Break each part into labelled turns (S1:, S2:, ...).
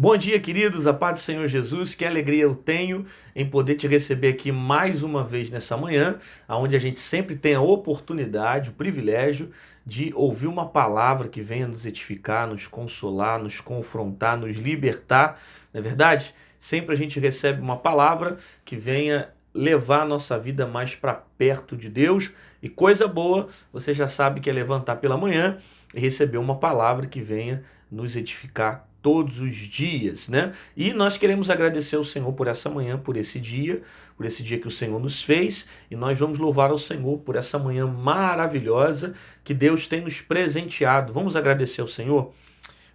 S1: Bom dia, queridos, a paz do Senhor Jesus, que alegria eu tenho em poder te receber aqui mais uma vez nessa manhã, onde a gente sempre tem a oportunidade, o privilégio de ouvir uma palavra que venha nos edificar, nos consolar, nos confrontar, nos libertar, não é verdade? Sempre a gente recebe uma palavra que venha levar a nossa vida mais para perto de Deus, e coisa boa, você já sabe que é levantar pela manhã e receber uma palavra que venha nos edificar todos os dias, né? E nós queremos agradecer ao Senhor por essa manhã, por esse dia que o Senhor nos fez, e nós vamos louvar ao Senhor por essa manhã maravilhosa que Deus tem nos presenteado. Vamos agradecer ao Senhor?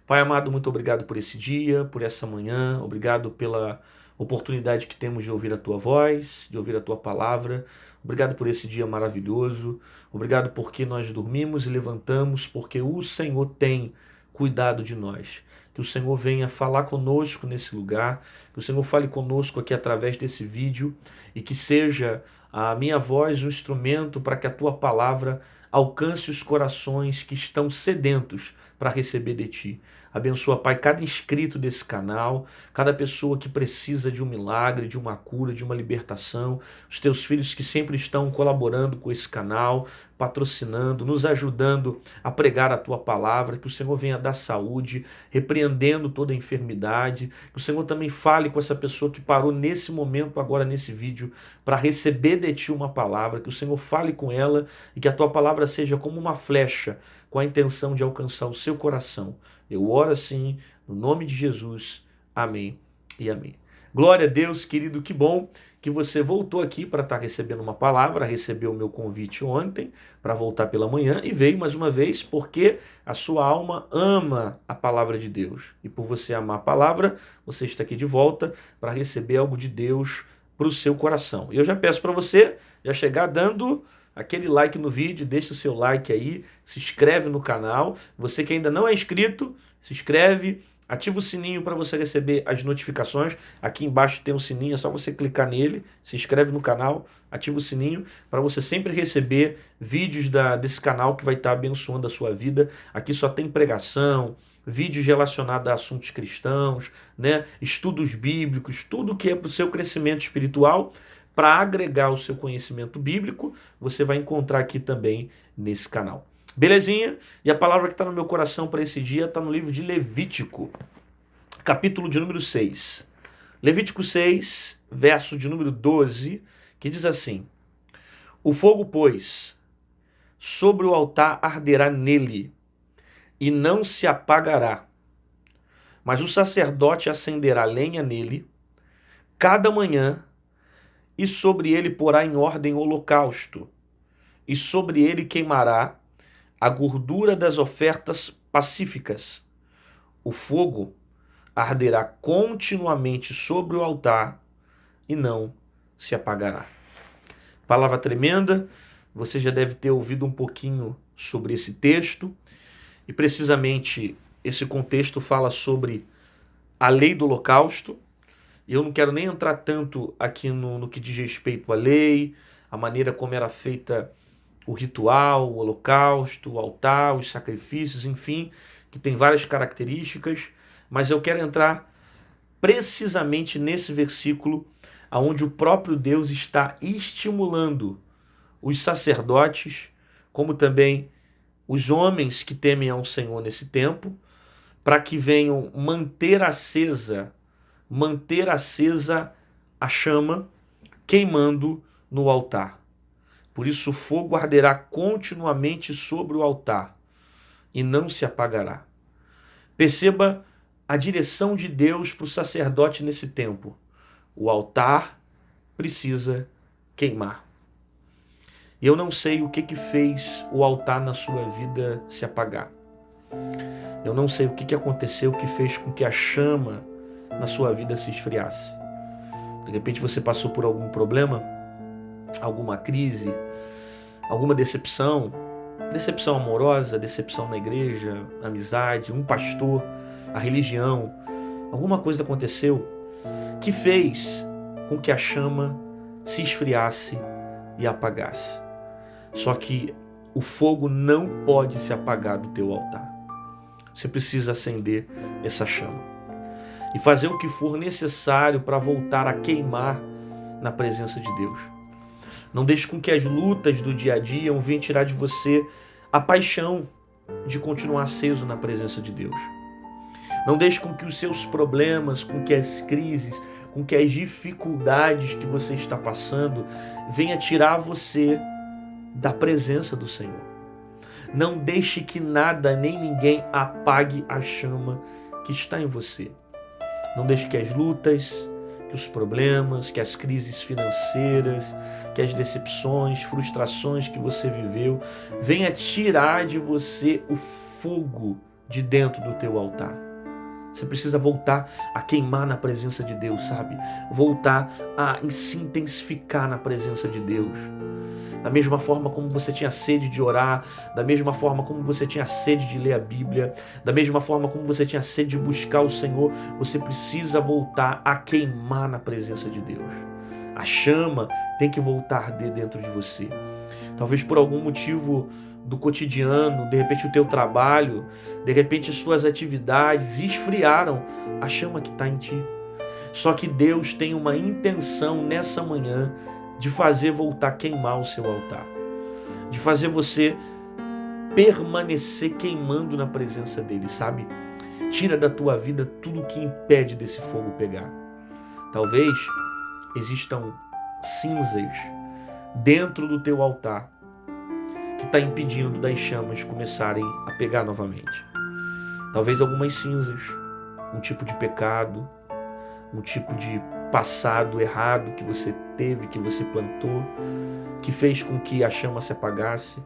S1: Pai amado, muito obrigado por esse dia, por essa manhã, obrigado pela oportunidade que temos de ouvir a Tua voz, de ouvir a Tua palavra. Obrigado por esse dia maravilhoso, obrigado porque nós dormimos e levantamos, porque o Senhor tem cuidado de nós. Que o Senhor venha falar conosco nesse lugar, que o Senhor fale conosco aqui através desse vídeo e que seja a minha voz um instrumento para que a Tua palavra alcance os corações que estão sedentos para receber de Ti. Abençoa, Pai, cada inscrito desse canal, cada pessoa que precisa de um milagre, de uma cura, de uma libertação, os Teus filhos que sempre estão colaborando com esse canal, patrocinando, nos ajudando a pregar a Tua palavra, que o Senhor venha dar saúde, repreendendo toda a enfermidade, que o Senhor também fale com essa pessoa que parou nesse momento, agora nesse vídeo, para receber de Ti uma palavra, que o Senhor fale com ela e que a Tua palavra seja como uma flecha, com a intenção de alcançar o seu coração. Eu oro assim, no nome de Jesus. Amém e amém. Glória a Deus, querido, que bom que você voltou aqui para estar recebendo uma palavra, recebeu o meu convite ontem para voltar pela manhã e veio mais uma vez porque a sua alma ama a palavra de Deus. E por você amar a palavra, você está aqui de volta para receber algo de Deus para o seu coração. E eu já peço para você já chegar dando aquele like no vídeo, deixa o seu like aí, se inscreve no canal. Você que ainda não é inscrito, se inscreve, ativa o sininho para você receber as notificações. Aqui embaixo tem um sininho, é só você clicar nele, se inscreve no canal, ativa o sininho para você sempre receber vídeos desse canal que vai estar abençoando a sua vida. Aqui só tem pregação, vídeos relacionados a assuntos cristãos, né? Estudos bíblicos, tudo que é para o seu crescimento espiritual. Para agregar o seu conhecimento bíblico, você vai encontrar aqui também nesse canal. Belezinha? E a palavra que está no meu coração para esse dia está no livro de Levítico, capítulo de número 6. Levítico 6, verso de número 12, que diz assim: O fogo, pois, sobre o altar arderá nele, e não se apagará. Mas o sacerdote acenderá lenha nele, cada manhã, e sobre ele porá em ordem o holocausto, e sobre ele queimará a gordura das ofertas pacíficas. O fogo arderá continuamente sobre o altar e não se apagará. Palavra tremenda, você já deve ter ouvido um pouquinho sobre esse texto, e precisamente esse contexto fala sobre a lei do holocausto. Eu não quero nem entrar tanto aqui no que diz respeito à lei, a maneira como era feita o ritual, o holocausto, o altar, os sacrifícios, enfim, que tem várias características, mas eu quero entrar precisamente nesse versículo onde o próprio Deus está estimulando os sacerdotes, como também os homens que temem ao Senhor nesse tempo, para que venham manter acesa a chama, queimando no altar. Por isso o fogo arderá continuamente sobre o altar e não se apagará. Perceba a direção de Deus para o sacerdote nesse tempo. O altar precisa queimar. Eu não sei o que fez o altar na sua vida se apagar. Eu não sei o que aconteceu que fez com que a chama na sua vida se esfriasse. De repente você passou por algum problema, alguma crise, alguma decepção amorosa, decepção na igreja, amizade, um pastor, a religião. Alguma coisa aconteceu que fez com que a chama se esfriasse e apagasse. Só que o fogo não pode se apagar do teu altar. Você precisa acender essa chama. e fazer o que for necessário para voltar a queimar na presença de Deus. Não deixe com que as lutas do dia a dia venham tirar de você a paixão de continuar aceso na presença de Deus. Não deixe com que os seus problemas, com que as crises, com que as dificuldades que você está passando venha tirar você da presença do Senhor. Não deixe que nada nem ninguém apague a chama que está em você. Não deixe que as lutas, que os problemas, que as crises financeiras, que as decepções, frustrações que você viveu venha tirar de você o fogo de dentro do teu altar. Você precisa voltar a queimar na presença de Deus, sabe? Voltar a se intensificar na presença de Deus. Da mesma forma como você tinha sede de orar, da mesma forma como você tinha sede de ler a Bíblia, da mesma forma como você tinha sede de buscar o Senhor, você precisa voltar a queimar na presença de Deus. A chama tem que voltar a arder dentro de você. Talvez por algum motivo do cotidiano, de repente o teu trabalho, de repente as suas atividades esfriaram a chama que está em ti. Só que Deus tem uma intenção nessa manhã de fazer voltar a queimar o seu altar, de fazer você permanecer queimando na presença dele, sabe? Tira da tua vida tudo que impede desse fogo pegar. Talvez existam cinzas dentro do teu altar que está impedindo das chamas começarem a pegar novamente. Talvez algumas cinzas, um tipo de pecado, um tipo de passado errado que você teve, que você plantou, que fez com que a chama se apagasse.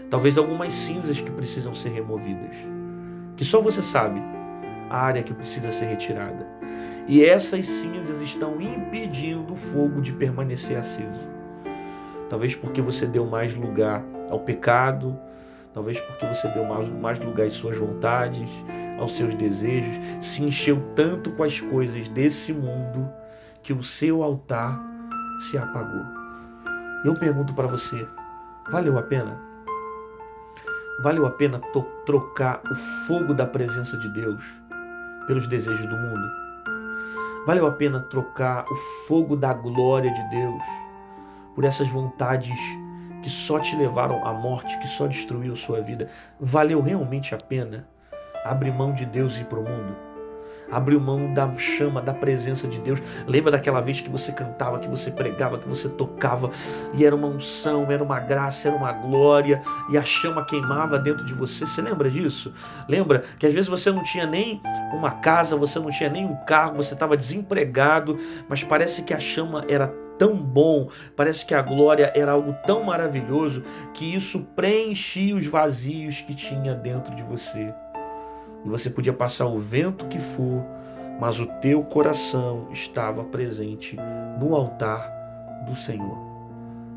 S1: Talvez algumas cinzas que precisam ser removidas, que só você sabe a área que precisa ser retirada. E essas cinzas estão impedindo o fogo de permanecer aceso. Talvez porque você deu mais lugar ao pecado, talvez porque você deu mais lugar às suas vontades, aos seus desejos, se encheu tanto com as coisas desse mundo que o seu altar se apagou. Eu pergunto para você, valeu a pena? Valeu a pena trocar o fogo da presença de Deus pelos desejos do mundo? Valeu a pena trocar o fogo da glória de Deus por essas vontades que só te levaram à morte, que só destruiu sua vida? Valeu realmente a pena abrir mão de Deus e ir para o mundo? Abrir mão da chama, da presença de Deus? Lembra daquela vez que você cantava, que você pregava, que você tocava e era uma unção, era uma graça, era uma glória e a chama queimava dentro de você? Você lembra disso? Lembra que às vezes você não tinha nem uma casa, você não tinha nem um carro, você estava desempregado, mas parece que a chama era tão bom, parece que a glória era algo tão maravilhoso que isso preenchia os vazios que tinha dentro de você. E você podia passar o vento que for, mas o teu coração estava presente no altar do Senhor.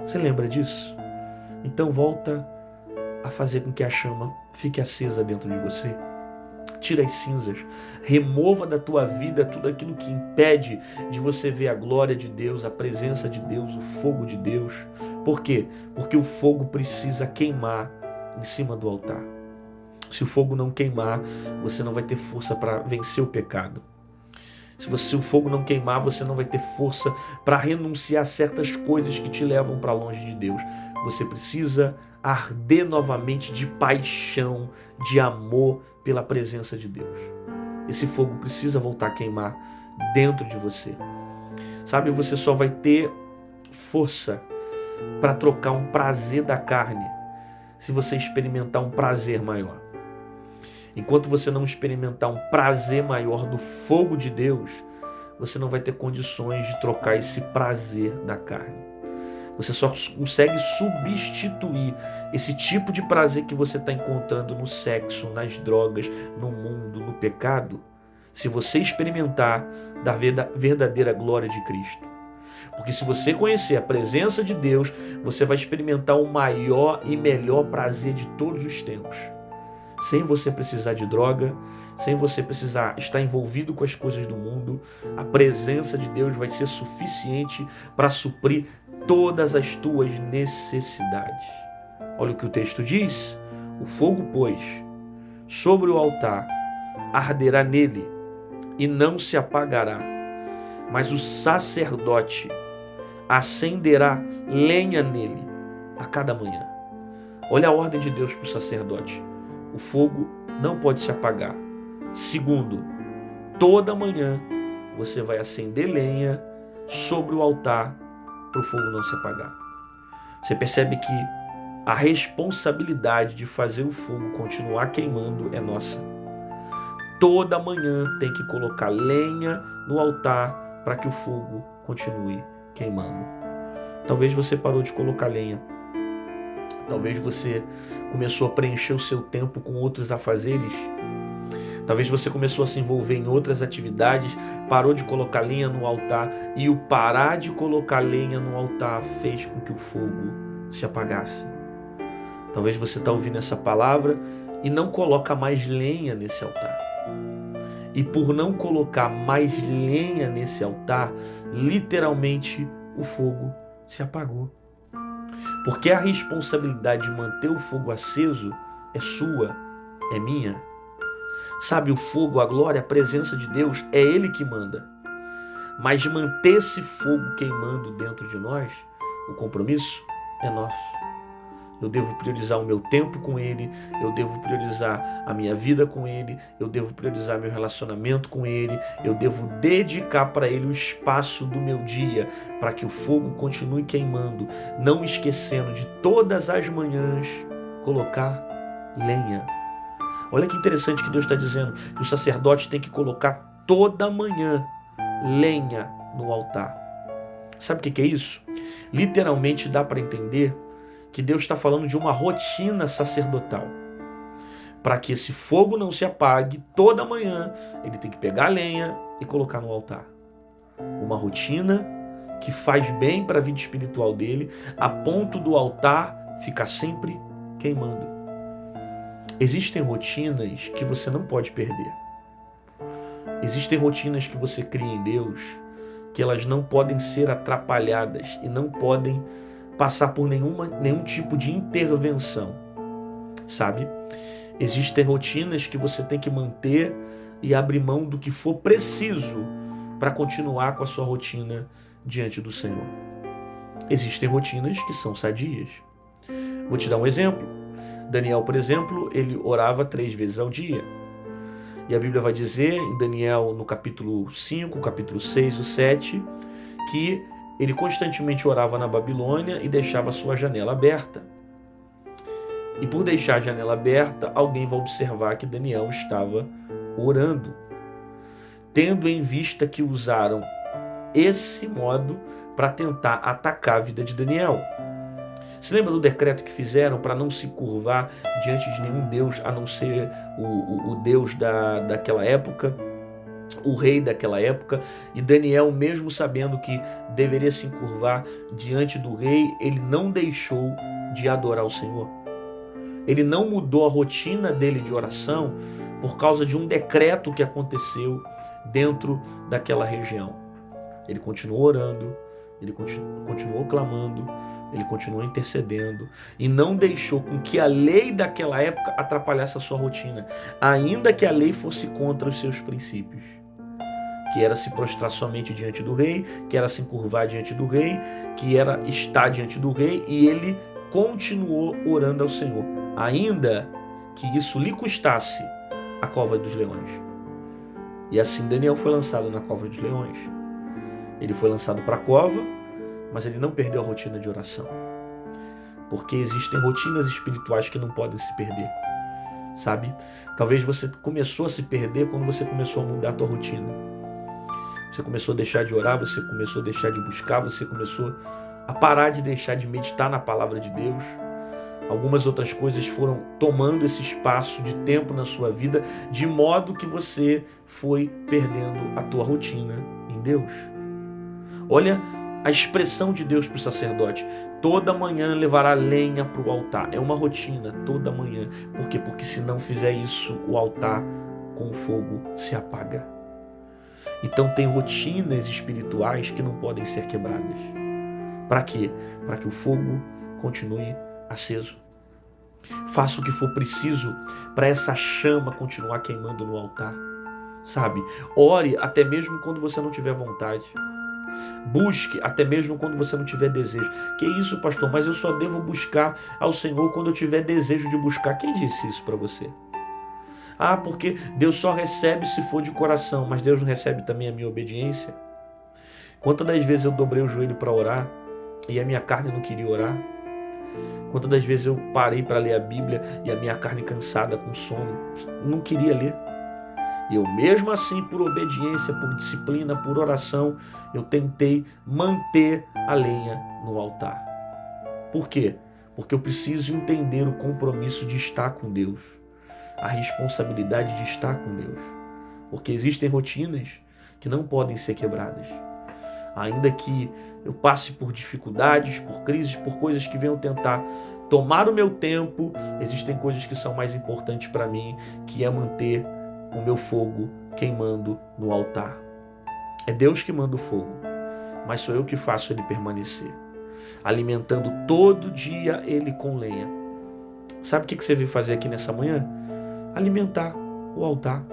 S1: Você lembra disso? Então volta a fazer com que a chama fique acesa dentro de você. Tira as cinzas, remova da tua vida tudo aquilo que impede de você ver a glória de Deus, a presença de Deus, o fogo de Deus. Por quê? Porque o fogo precisa queimar em cima do altar. Se o fogo não queimar, você não vai ter força para vencer o pecado. Se o fogo não queimar, você não vai ter força para renunciar a certas coisas que te levam para longe de Deus. Você precisa arder novamente de paixão, de amor pela presença de Deus. Esse fogo precisa voltar a queimar dentro de você. Sabe, você só vai ter força para trocar um prazer da carne se você experimentar um prazer maior. Enquanto você não experimentar um prazer maior do fogo de Deus, você não vai ter condições de trocar esse prazer da carne. Você só consegue substituir esse tipo de prazer que você está encontrando no sexo, nas drogas, no mundo, no pecado, se você experimentar da verdadeira glória de Cristo. Porque se você conhecer a presença de Deus, você vai experimentar o maior e melhor prazer de todos os tempos. Sem você precisar de droga, sem você precisar estar envolvido com as coisas do mundo, a presença de Deus vai ser suficiente para suprir todas as tuas necessidades. Olha o que o texto diz: o fogo, pois, sobre o altar arderá nele, e não se apagará, mas o sacerdote acenderá lenha nele a cada manhã. Olha a ordem de Deus para o sacerdote. O fogo não pode se apagar. Segundo, toda manhã você vai acender lenha sobre o altar para o fogo não se apagar. Você percebe que a responsabilidade de fazer o fogo continuar queimando é nossa. Toda manhã tem que colocar lenha no altar para que o fogo continue queimando. Talvez você parou de colocar lenha. Talvez você começou a preencher o seu tempo com outros afazeres. Talvez você começou a se envolver em outras atividades, parou de colocar lenha no altar, e o parar de colocar lenha no altar fez com que o fogo se apagasse. Talvez você está ouvindo essa palavra e não coloca mais lenha nesse altar. E por não colocar mais lenha nesse altar, literalmente o fogo se apagou. Porque a responsabilidade de manter o fogo aceso é sua, é minha. Sabe, o fogo, a glória, a presença de Deus, é Ele que manda. Mas manter esse fogo queimando dentro de nós, o compromisso é nosso. Eu devo priorizar o meu tempo com Ele, eu devo priorizar a minha vida com Ele, eu devo priorizar meu relacionamento com Ele, eu devo dedicar para Ele o espaço do meu dia, para que o fogo continue queimando, não esquecendo de todas as manhãs colocar lenha. Olha que interessante que Deus está dizendo, que o sacerdote tem que colocar toda manhã lenha no altar. Sabe o que é isso? Literalmente dá para entender que Deus está falando de uma rotina sacerdotal. Para que esse fogo não se apague, toda manhã ele tem que pegar a lenha e colocar no altar. Uma rotina que faz bem para a vida espiritual dele, a ponto do altar ficar sempre queimando. Existem rotinas que você não pode perder. Existem rotinas que você cria em Deus, que elas não podem ser atrapalhadas e não podem passar por nenhum tipo de intervenção, sabe? Existem rotinas que você tem que manter e abrir mão do que for preciso para continuar com a sua rotina diante do Senhor. Existem rotinas que são sadias. Vou te dar um exemplo. Daniel, por exemplo, ele orava 3 vezes ao dia. E a Bíblia vai dizer em Daniel, no capítulo 5, capítulo 6, o 7, que ele constantemente orava na Babilônia e deixava a sua janela aberta. E por deixar a janela aberta, alguém vai observar que Daniel estava orando, tendo em vista que usaram esse modo para tentar atacar a vida de Daniel. Se lembra do decreto que fizeram para não se curvar diante de nenhum Deus, a não ser o Deus daquela época, o rei daquela época? E Daniel, mesmo sabendo que deveria se encurvar diante do rei, ele não deixou de adorar o Senhor. Ele não mudou a rotina dele de oração por causa de um decreto que aconteceu dentro daquela região. Ele continuou orando, ele continuou clamando, ele continuou intercedendo e não deixou com que a lei daquela época atrapalhasse a sua rotina, ainda que a lei fosse contra os seus princípios, que era se prostrar somente diante do rei, que era se encurvar diante do rei, que era estar diante do rei, e ele continuou orando ao Senhor, ainda que isso lhe custasse a cova dos leões. E assim Daniel foi lançado na cova dos leões. Ele foi lançado para a cova, mas ele não perdeu a rotina de oração. Porque existem rotinas espirituais que não podem se perder, sabe? Talvez você começou a se perder quando você começou a mudar a tua rotina. Você começou a deixar de orar, você começou a deixar de buscar, você começou a parar de deixar de meditar na palavra de Deus. Algumas outras coisas foram tomando esse espaço de tempo na sua vida, de modo que você foi perdendo a tua rotina em Deus. Olha a expressão de Deus para o sacerdote: toda manhã levará lenha para o altar. É uma rotina, toda manhã. Por quê? Porque se não fizer isso, o altar com o fogo se apaga. Então tem rotinas espirituais que não podem ser quebradas. Para quê? Para que o fogo continue aceso. Faça o que for preciso para essa chama continuar queimando no altar. sabe? Ore até mesmo quando você não tiver vontade. Busque até mesmo quando você não tiver desejo. Que isso, pastor? Mas eu só devo buscar ao Senhor quando eu tiver desejo de buscar. Quem disse isso para você? Ah, porque Deus só recebe se for de coração, mas Deus não recebe também a minha obediência? Quantas das vezes eu dobrei o joelho para orar e a minha carne não queria orar? Quantas das vezes eu parei para ler a Bíblia e a minha carne cansada, com sono, não queria ler? E eu mesmo assim, por obediência, por disciplina, por oração, eu tentei manter a lenha no altar. Por quê? Porque eu preciso entender o compromisso de estar com Deus, a responsabilidade de estar com Deus. Porque existem rotinas que não podem ser quebradas. Ainda que eu passe por dificuldades, por crises, por coisas que venham tentar tomar o meu tempo, existem coisas que são mais importantes para mim, que é manter o meu fogo queimando no altar. É Deus que manda o fogo, mas sou eu que faço ele permanecer, alimentando todo dia ele com lenha. Sabe o que você veio fazer aqui nessa manhã? Alimentar o altar.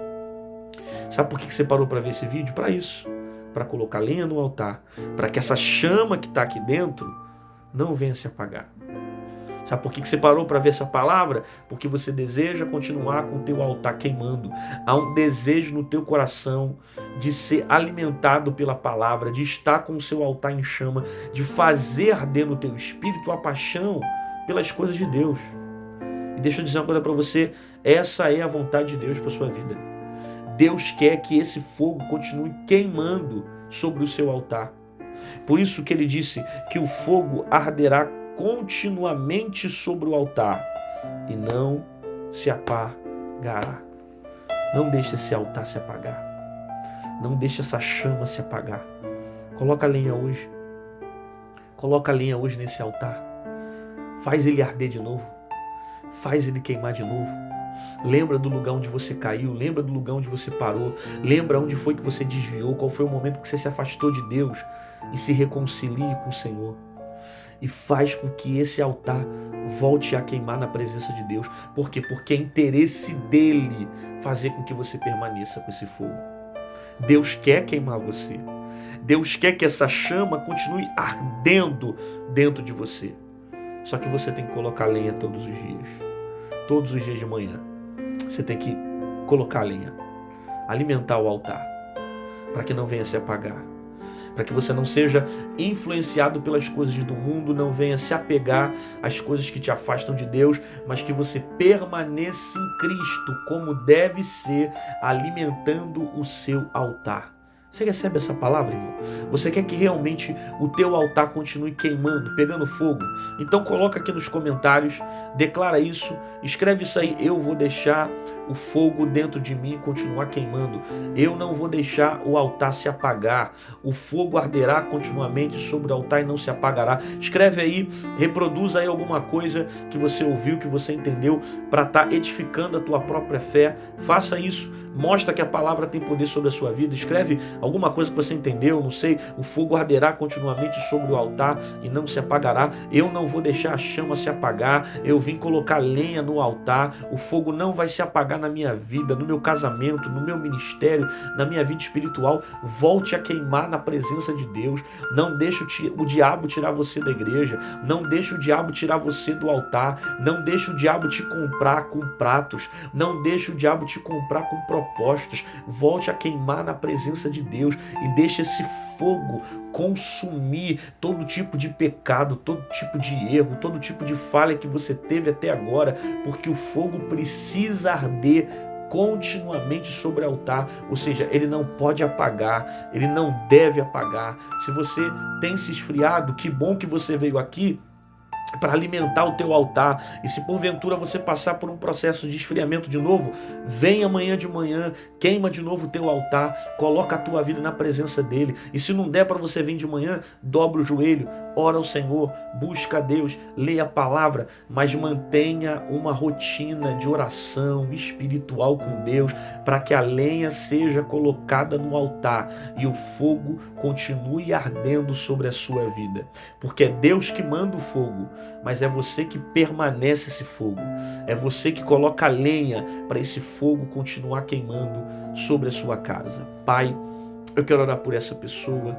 S1: Sabe por que você parou para ver esse vídeo? Para isso, para colocar lenha no altar, para que essa chama que está aqui dentro não venha se apagar. Sabe por que você parou para ver essa palavra? Porque você deseja continuar com o teu altar queimando. Há um desejo no teu coração de ser alimentado pela palavra, de estar com o seu altar em chama, de fazer arder no teu espírito a paixão pelas coisas de Deus. E deixa eu dizer uma coisa para você, essa é a vontade de Deus para a sua vida. Deus quer que esse fogo continue queimando sobre o seu altar. Por isso que ele disse que o fogo arderá continuamente sobre o altar e não se apagará. Não deixe esse altar se apagar. Não deixe essa chama se apagar. Coloca a lenha hoje. Coloca a lenha hoje nesse altar. Faz ele arder de novo. Faz ele queimar de novo. Lembra do lugar onde você caiu, lembra do lugar onde você parou, lembra onde foi que você desviou, qual foi o momento que você se afastou de Deus e se reconcilie com o Senhor. E faz com que esse altar volte a queimar na presença de Deus. Por quê? Porque é interesse dele fazer com que você permaneça com esse fogo. Deus quer queimar você. Deus quer que essa chama continue ardendo dentro de você. Só que você tem que colocar lenha todos os dias. Todos os dias de manhã. Você tem que colocar a lenha. Alimentar o altar. Para que não venha se apagar. Para que você não seja influenciado pelas coisas do mundo, não venha se apegar às coisas que te afastam de Deus, mas que você permaneça em Cristo, como deve ser, alimentando o seu altar. Você recebe essa palavra, irmão? Você quer que realmente o teu altar continue queimando, pegando fogo? Então coloca aqui nos comentários, declara isso, escreve isso aí. Eu vou deixar o fogo dentro de mim continuar queimando. Eu não vou deixar o altar se apagar. O fogo arderá continuamente sobre o altar e não se apagará. Escreve aí, reproduz aí alguma coisa que você ouviu, que você entendeu, para estar edificando a tua própria fé. Faça isso. Mostra que a palavra tem poder sobre a sua vida. Escreve alguma coisa que você entendeu, não sei. O fogo arderá continuamente sobre o altar e não se apagará. Eu não vou deixar a chama se apagar. Eu vim colocar lenha no altar. O fogo não vai se apagar na minha vida, no meu casamento, no meu ministério, na minha vida espiritual. Volte a queimar na presença de Deus. Não deixe o diabo tirar você da igreja. Não deixe o diabo tirar você do altar. Não deixe o diabo te comprar com pratos. Não deixe o diabo te comprar com propostas. Volte a queimar na presença de Deus e deixe esse fogo consumir todo tipo de pecado, todo tipo de erro, todo tipo de falha que você teve até agora, porque o fogo precisa arder continuamente sobre o altar, ou seja, ele não pode apagar, ele não deve apagar. Se você tem se esfriado, que bom que você veio aqui para alimentar o teu altar. E se porventura você passar por um processo de esfriamento de novo, vem amanhã de manhã, queima de novo o teu altar, coloca a tua vida na presença dele. E se não der para você vir de manhã, dobra o joelho, ora ao Senhor, busca a Deus, leia a palavra, mas mantenha uma rotina de oração espiritual com Deus, para que a lenha seja colocada no altar e o fogo continue ardendo sobre a sua vida. Porque é Deus que manda o fogo, mas é você que permanece esse fogo. É você que coloca a lenha para esse fogo continuar queimando sobre a sua casa. Pai, eu quero orar por essa pessoa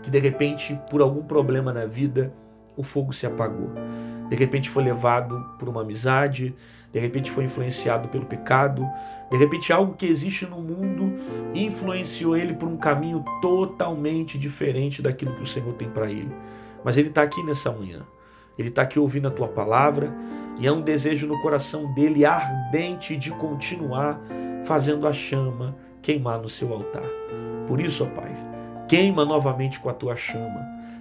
S1: que de repente, por algum problema na vida, o fogo se apagou. De repente foi levado por uma amizade, de repente foi influenciado pelo pecado, de repente algo que existe no mundo influenciou ele por um caminho totalmente diferente daquilo que o Senhor tem para ele. Mas ele está aqui nessa manhã, ele está aqui ouvindo a tua palavra e é um desejo no coração dele ardente de continuar fazendo a chama queimar no seu altar. Por isso, ó Pai, queima novamente com a tua chama,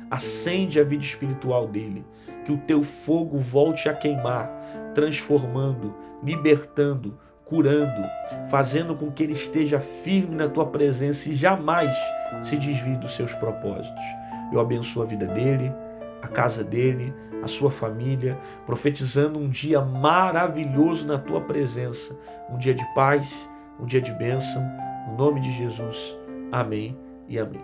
S1: acende a vida espiritual dele, que o teu fogo volte a queimar, transformando, libertando, curando, fazendo com que ele esteja firme na tua presença e jamais se desvie dos seus propósitos. Eu abençoo a vida dele, a casa dele, a sua família, profetizando um dia maravilhoso na tua presença, um dia de paz, um dia de bênção, no nome de Jesus. Amém e amém.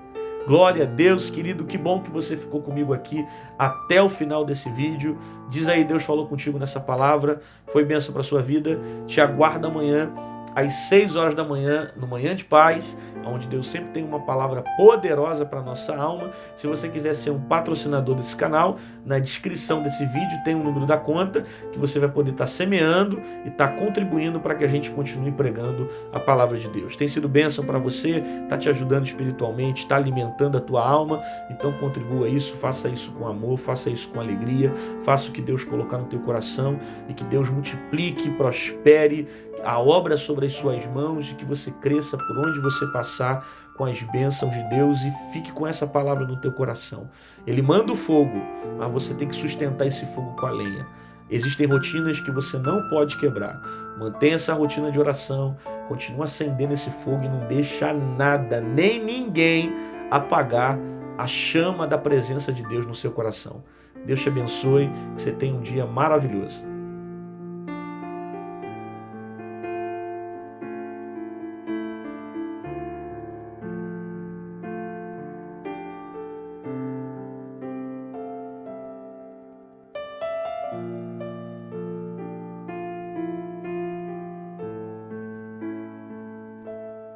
S1: Glória a Deus, querido, que bom que você ficou comigo aqui até o final desse vídeo. Diz aí, Deus falou contigo nessa palavra, foi bênção para a sua vida. Te aguardo amanhã, às 6 horas da manhã, no Manhã de Paz, onde Deus sempre tem uma palavra poderosa para a nossa alma. Se você quiser ser um patrocinador desse canal, na descrição desse vídeo tem o número da conta, que você vai poder estar semeando e estar contribuindo para que a gente continue pregando a palavra de Deus. Tem sido bênção para você, está te ajudando espiritualmente, está alimentando a tua alma, então contribua isso, faça isso com amor, faça isso com alegria, faça o que Deus colocar no teu coração e que Deus multiplique, prospere a obra sobre as suas mãos e que você cresça por onde você passar com as bênçãos de Deus e fique com essa palavra no teu coração. Ele manda o fogo, mas você tem que sustentar esse fogo com a lenha. Existem rotinas que você não pode quebrar. Mantenha essa rotina de oração, continua acendendo esse fogo e não deixa nada, nem ninguém apagar a chama da presença de Deus no seu coração. Deus te abençoe, que você tenha um dia maravilhoso.